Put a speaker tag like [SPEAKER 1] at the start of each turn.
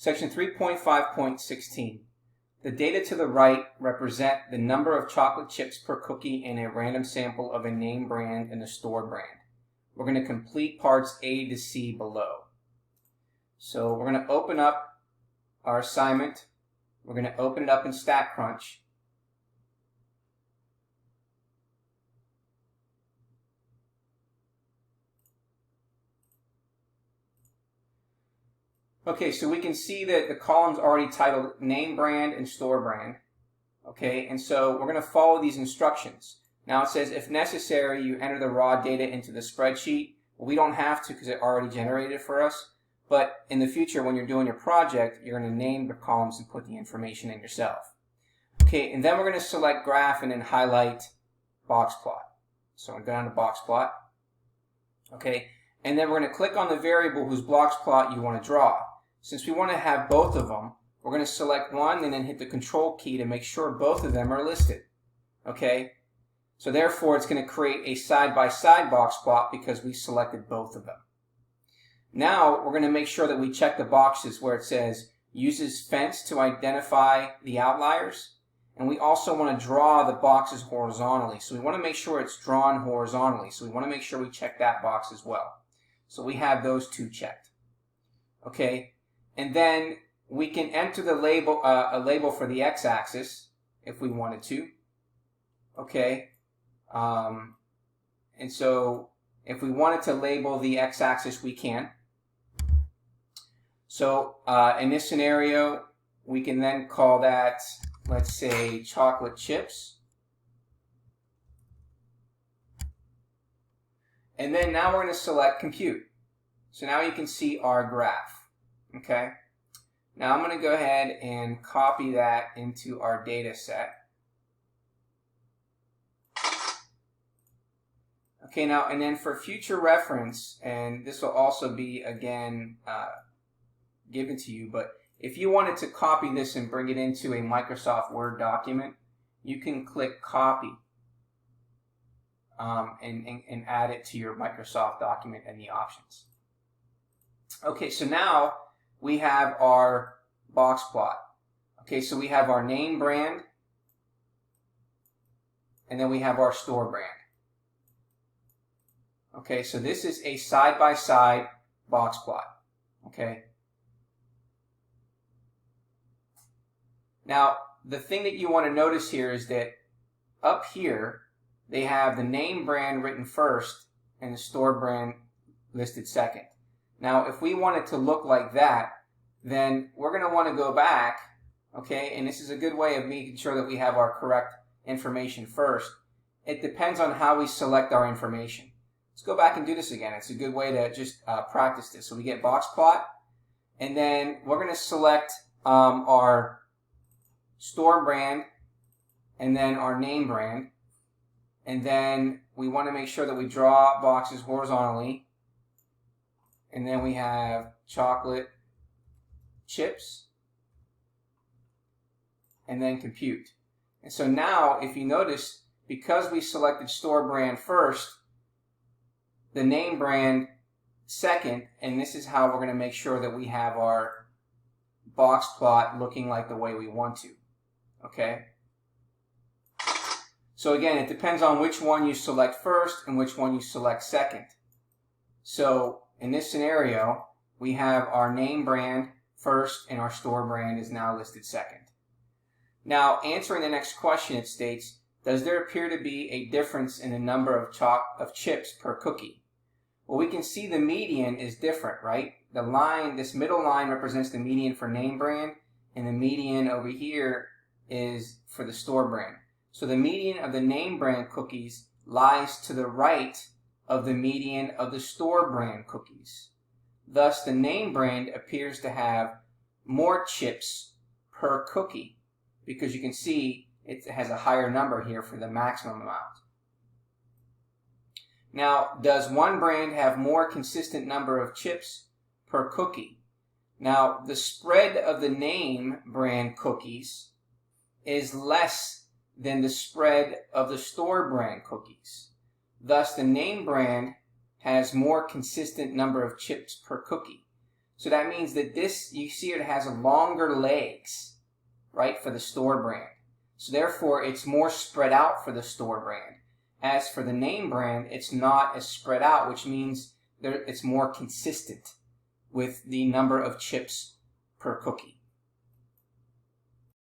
[SPEAKER 1] Section 3.5.16. The data to the right represent the number of chocolate chips per cookie in a random sample of a name brand and a store brand. We're going to complete parts A to C below. So we're going to open up our assignment. We're going to open it up in StatCrunch. Okay, so we can see that the column's already titled name brand and store brand. Okay, and so we're going to follow these instructions. Now it says if necessary, you enter the raw data into the spreadsheet. Well, we don't have to because it already generated it for us. But in the future, when you're doing your project, you're going to name the columns and put the information in yourself. Okay, and then we're going to select graph and then highlight box plot. So I'm going to go down to box plot. Okay, and then we're going to click on the variable whose box plot you want to draw. Since we want to have both of them, we're going to select one and then hit the control key to make sure both of them are listed. Okay, so therefore it's going to create a side-by-side box plot because we selected both of them. Now we're going to make sure that we check the boxes where it says uses fence to identify the outliers, and we also want to draw the boxes horizontally. So we want to make sure it's drawn horizontally. So we want to make sure we check that box as well. So we have those two checked. Okay, and then we can enter the label, a label for the x-axis if we wanted to. Okay, and so if we wanted to label the x-axis, we can. So in this scenario, we can then call that, let's say, chocolate chips. And then now we're going to select compute. So now you can see our graph. Okay. Now I'm going to go ahead and copy that into our data set. Okay, now, and then for future reference, and this will also be, again, given to you, but if you wanted to copy this and bring it into a Microsoft Word document, you can click copy and add it to your Microsoft document and the options. Okay, so now we have our box plot. Okay, so we have our name brand, and then we have our store brand. Okay, so this is a side-by-side box plot. Okay. Now, the thing that you want to notice here is that up here, they have the name brand written first and the store brand listed second. Now, if we want it to look like that, then we're going to want to go back, okay, and this is a good way of making sure that we have our correct information first. It depends on how we select our information. Let's go back and do this again. It's a good way to just practice this. So we get box plot, and then we're going to select our store brand and then our name brand, and then we want to make sure that we draw boxes horizontally, and then we have chocolate chips, and then compute. And so now, if you notice, because we selected store brand first, the name brand second, and this is how we're going to make sure that we have our box plot looking like the way we want to. Okay? So again, it depends on which one you select first and which one you select second. So in this scenario, we have our name brand first and our store brand is now listed second. Now, answering the next question, it states, does there appear to be a difference in the number of chips per cookie? Well, we can see the median is different, right? The line, this middle line represents the median for name brand, and the median over here is for the store brand. So the median of the name brand cookies lies to the right of the median of the store brand cookies. Thus, the name brand appears to have more chips per cookie because you can see it has a higher number here for the maximum amount. Now, does one brand have more consistent number of chips per cookie? Now, the spread of the name brand cookies is less than the spread of the store brand cookies. Thus, the name brand has more consistent number of chips per cookie. So that means that this, you see it has longer legs, right, for the store brand. So therefore, it's more spread out for the store brand. As for the name brand, it's not as spread out, which means it's more consistent with the number of chips per cookie.